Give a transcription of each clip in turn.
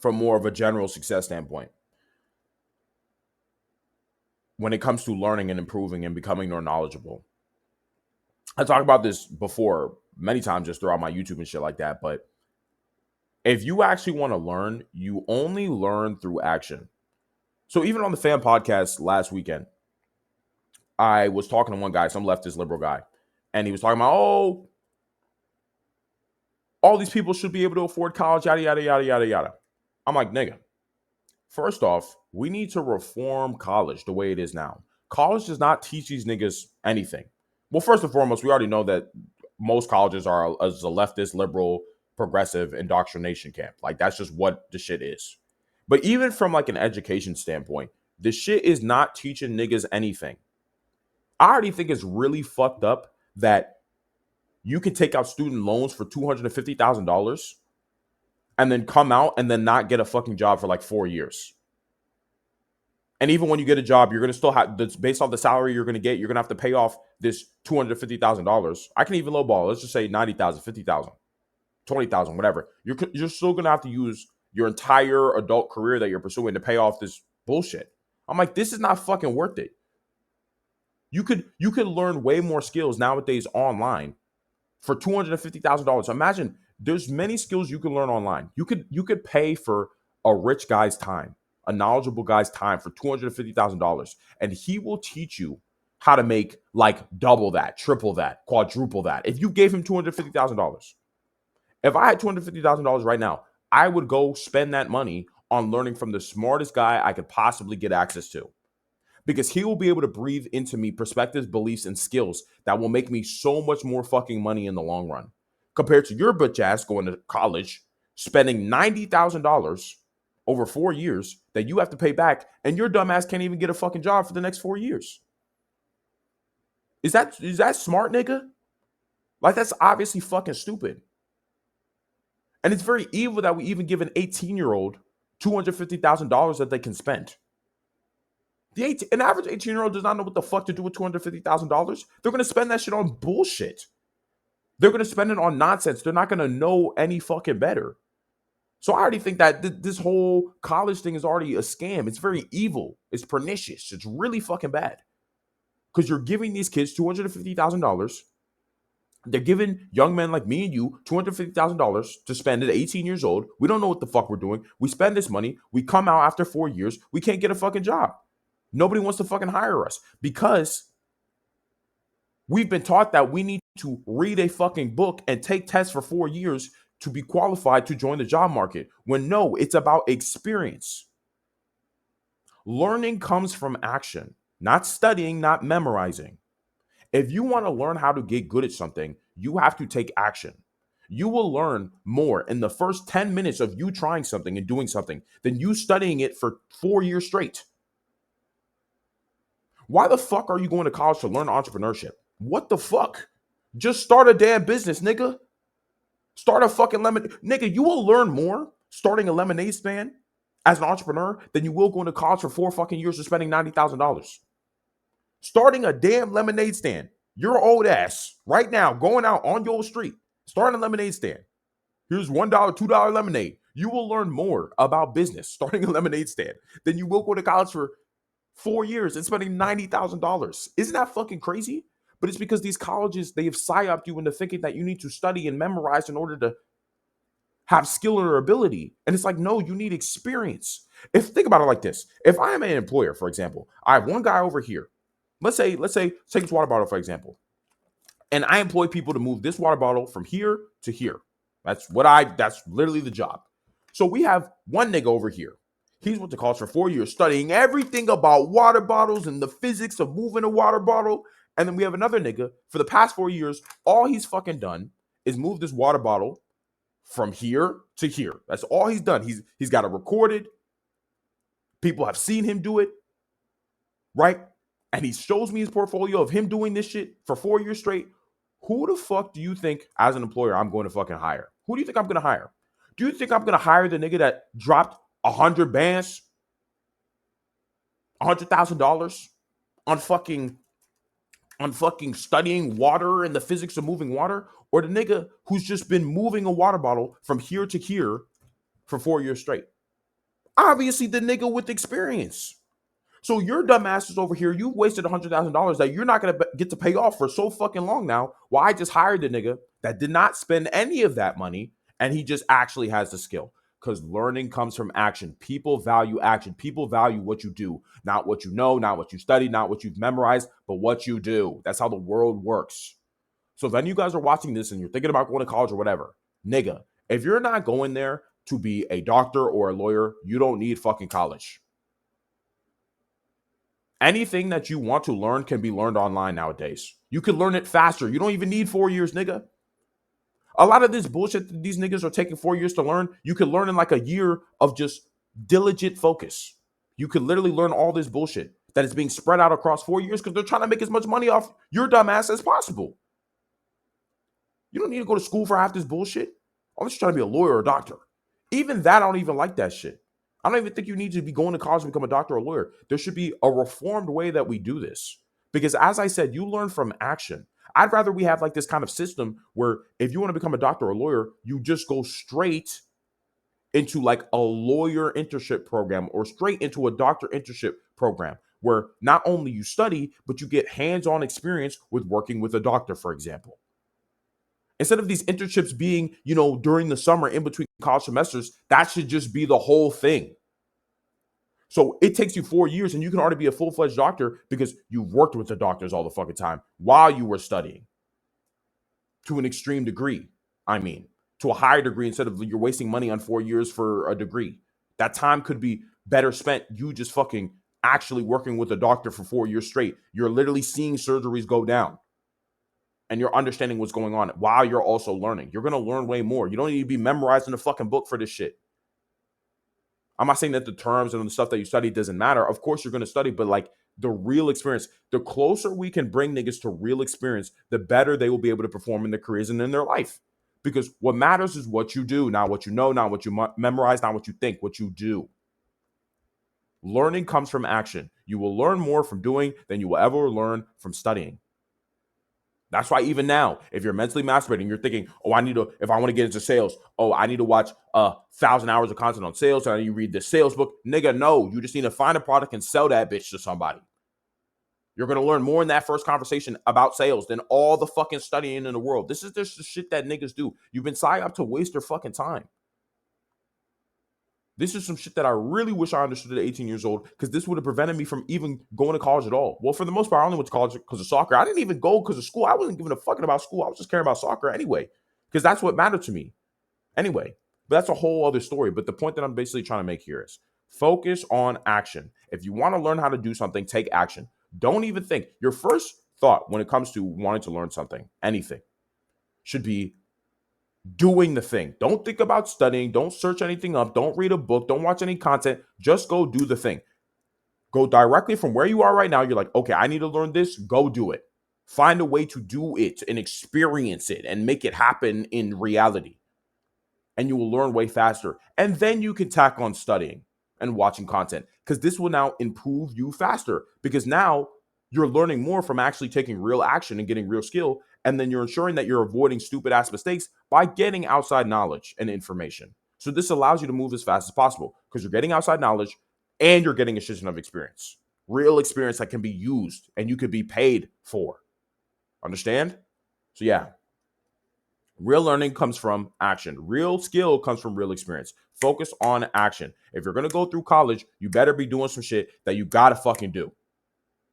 from more of a general success standpoint when it comes to learning and improving and becoming more knowledgeable. I talked about this before many times just throughout my YouTube and shit like that, but if you actually want to learn, you only learn through action. So even on the fan podcast last weekend, I was talking to one guy, some leftist liberal guy, and he was talking about, oh, all these people should be able to afford college, yada, yada, yada, yada, yada. I'm like, nigga, first off, we need to reform college the way it is now. College does not teach these niggas anything. Well, first and foremost, we already know that most colleges are as a leftist, liberal, progressive indoctrination camp. Like, that's just what the shit is. But even from like an education standpoint, the shit is not teaching niggas anything. I already think it's really fucked up that you can take out student loans for $250,000 and then come out and then not get a fucking job for like 4 years. And even when you get a job, you're going to still have, based on the salary you're going to get, you're going to have to pay off this $250,000. I can even lowball. Let's just say 90,000, 50,000, 20,000, whatever. You're still going to have to use your entire adult career that you're pursuing to pay off this bullshit. I'm like, this is not fucking worth it. You could learn way more skills nowadays online for $250,000. Imagine there's many skills you can learn online. You could pay for a rich guy's time, a knowledgeable guy's time for $250,000, and he will teach you how to make like double that, triple that, quadruple that. If you gave him $250,000, if I had $250,000 right now, I would go spend that money on learning from the smartest guy I could possibly get access to. Because he will be able to breathe into me perspectives, beliefs, and skills that will make me so much more fucking money in the long run. Compared to your bitch ass going to college, spending $90,000 over 4 years that you have to pay back, and your dumb ass can't even get a fucking job for the next 4 years. Is that smart, nigga? Like, that's obviously fucking stupid. And it's very evil that we even give an 18-year-old $250,000 that they can spend. An average 18-year-old does not know what the fuck to do with $250,000. They're going to spend that shit on bullshit. They're going to spend it on nonsense. They're not going to know any fucking better. So I already think that this whole college thing is already a scam. It's very evil. It's pernicious. It's really fucking bad. Because you're giving these kids $250,000. They're giving young men like me and you $250,000 to spend at 18 years old. We don't know what the fuck we're doing. We spend this money. We come out after 4 years. We can't get a fucking job. Nobody wants to fucking hire us because we've been taught that we need to read a fucking book and take tests for 4 years to be qualified to join the job market. When no, it's about experience. Learning comes from action, not studying, not memorizing. If you want to learn how to get good at something, you have to take action. You will learn more in the first 10 minutes of you trying something and doing something than you studying it for 4 years straight. Why the fuck are you going to college to learn entrepreneurship? What the fuck? Just start a damn business, nigga. Start a fucking lemonade. Nigga, you will learn more starting a lemonade stand as an entrepreneur than you will going to college for 4 fucking years and spending $90,000. Starting a damn lemonade stand. Your old ass right now going out on your street, starting a lemonade stand. Here's $1, $2 lemonade. You will learn more about business starting a lemonade stand than you will go to college for 4 years and spending $90,000. Isn't that fucking crazy? But it's because these colleges, they have psyoped you into thinking that you need to study and memorize in order to have skill or ability. And it's like, no, you need experience. Think about it like this. If I am an employer, for example, I have one guy over here. Let's say, take this water bottle, for example. And I employ people to move this water bottle from here to here. That's literally the job. So we have one nigga over here. He's went to college for 4 years studying everything about water bottles and the physics of moving a water bottle. And then we have another nigga for the past 4 years. All he's fucking done is move this water bottle from here to here. That's all he's done. He's got it recorded. People have seen him do it, right? And he shows me his portfolio of him doing this shit for 4 years straight. Who the fuck do you think, as an employer, I'm going to fucking hire? Who do you think I'm going to hire? Do you think I'm going to hire the nigga that dropped 100 bands, $100,000 on fucking studying water and the physics of moving water, or the nigga who's just been moving a water bottle from here to here for 4 years straight? Obviously, the nigga with experience. So your dumbass is over here. You wasted $100,000 that you're not gonna get to pay off for so fucking long now. Well, I just hired the nigga that did not spend any of that money, and he just actually has the skill. Because learning comes from action. People value action. People value what you do, not what you know, not what you study, not what you've memorized, but what you do. That's how the world works. So if any of you guys are watching this and you're thinking about going to college or whatever, nigga, if you're not going there to be a doctor or a lawyer, you don't need fucking college. Anything that you want to learn can be learned online nowadays. You can learn it faster. You don't even need 4 years, nigga. A lot of this bullshit that these niggas are taking 4 years to learn, you could learn in like a year of just diligent focus. You could literally learn all this bullshit that is being spread out across 4 years because they're trying to make as much money off your dumb ass as possible. You don't need to go to school for half this bullshit. I'm just trying to be a lawyer or a doctor. Even that, I don't even like that shit. I don't even think you need to be going to college to become a doctor or a lawyer. There should be a reformed way that we do this. Because as I said, you learn from action. I'd rather we have like this kind of system where if you want to become a doctor or a lawyer, you just go straight into like a lawyer internship program or straight into a doctor internship program where not only you study, but you get hands-on experience with working with a doctor, for example. Instead of these internships being, during the summer in between college semesters, that should just be the whole thing. So it takes you 4 years and you can already be a full-fledged doctor because you've worked with the doctors all the fucking time while you were studying to an extreme degree. I mean, to a higher degree instead of you're wasting money on 4 years for a degree. That time could be better spent you just fucking actually working with a doctor for 4 years straight. You're literally seeing surgeries go down. And you're understanding what's going on while you're also learning. You're going to learn way more. You don't need to be memorizing the fucking book for this shit. I'm not saying that the terms and the stuff that you study doesn't matter. Of course, you're going to study, but like the real experience, the closer we can bring niggas to real experience, the better they will be able to perform in their careers and in their life. Because what matters is what you do, not what you know, not what you memorize, not what you think, what you do. Learning comes from action. You will learn more from doing than you will ever learn from studying. That's why even now, if you're mentally masturbating, you're thinking, oh, if I want to get into sales, I need to watch 1,000 hours of content on sales. And I need to read the sales book. Nigga, no, you just need to find a product and sell that bitch to somebody. You're going to learn more in that first conversation about sales than all the fucking studying in the world. This is just the shit that niggas do. You've been signed up to waste your fucking time. This is some shit that I really wish I understood at 18 years old because this would have prevented me from even going to college at all. Well, for the most part, I only went to college because of soccer. I didn't even go because of school. I wasn't giving a fucking about school. I was just caring about soccer anyway because that's what mattered to me anyway. But that's a whole other story. But the point that I'm basically trying to make here is focus on action. If you want to learn how to do something, take action. Don't even think. Your first thought when it comes to wanting to learn something, anything, should be doing the thing. Don't think about studying. Don't search anything up. Don't read a book. Don't watch any content. Just go do the thing. Go directly from where you are right now. You're like, okay, I need to learn this. Go do it. Find a way to do it and experience it and make it happen in reality. And you will learn way faster. And then you can tack on studying and watching content because this will now improve you faster because now you're learning more from actually taking real action and getting real skill. And then you're ensuring that you're avoiding stupid ass mistakes by getting outside knowledge and information. So this allows you to move as fast as possible because you're getting outside knowledge and you're getting a shit ton of experience. Real experience that can be used and you could be paid for. Understand? So yeah. Real learning comes from action. Real skill comes from real experience. Focus on action. If you're going to go through college, you better be doing some shit that you got to fucking do.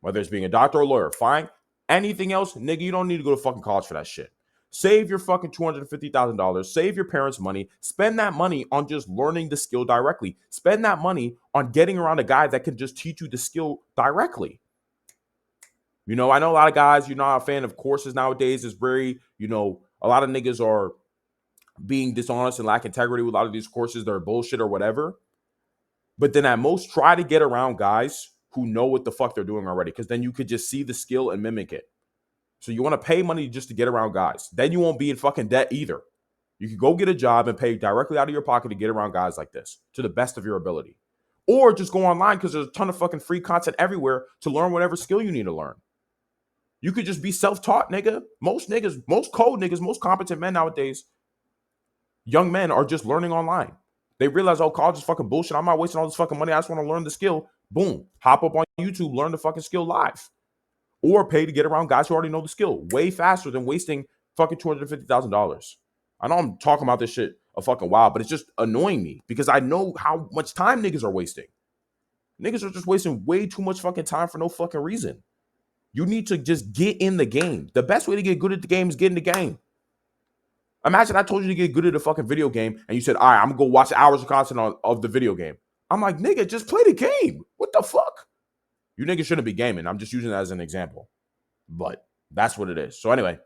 Whether it's being a doctor or a lawyer, fine. Anything else, nigga, you don't need to go to fucking college for that shit. Save your fucking $250,000. Save your parents' money. Spend that money on just learning the skill directly. Spend that money on getting around a guy that can just teach you the skill directly. I know a lot of guys, you're not a fan of courses nowadays. It's very, a lot of niggas are being dishonest and lack integrity with a lot of these courses. They're bullshit or whatever. But then at most, try to get around guys who know what the fuck they're doing already, because then you could just see the skill and mimic it. So you want to pay money just to get around guys. Then you won't be in fucking debt either. You could go get a job and pay directly out of your pocket to get around guys like this to the best of your ability. Or just go online because there's a ton of fucking free content everywhere to learn whatever skill you need to learn. You could just be self-taught, nigga. Most niggas, most code niggas, most competent men nowadays, young men are just learning online. They realize, oh, college is fucking bullshit. I'm not wasting all this fucking money. I just want to learn the skill. Boom. Hop up on YouTube, learn the fucking skill live. Or pay to get around guys who already know the skill way faster than wasting fucking $250,000. I know I'm talking about this shit a fucking while, but it's just annoying me because I know how much time niggas are wasting. Niggas are just wasting way too much fucking time for no fucking reason. You need to just get in the game. The best way to get good at the game is get in the game. Imagine I told you to get good at a fucking video game and you said, all right, I'm going to go watch hours of content of the video game. I'm like, nigga, just play the game. What the fuck? You niggas shouldn't be gaming. I'm just using that as an example. But that's what it is. So anyway,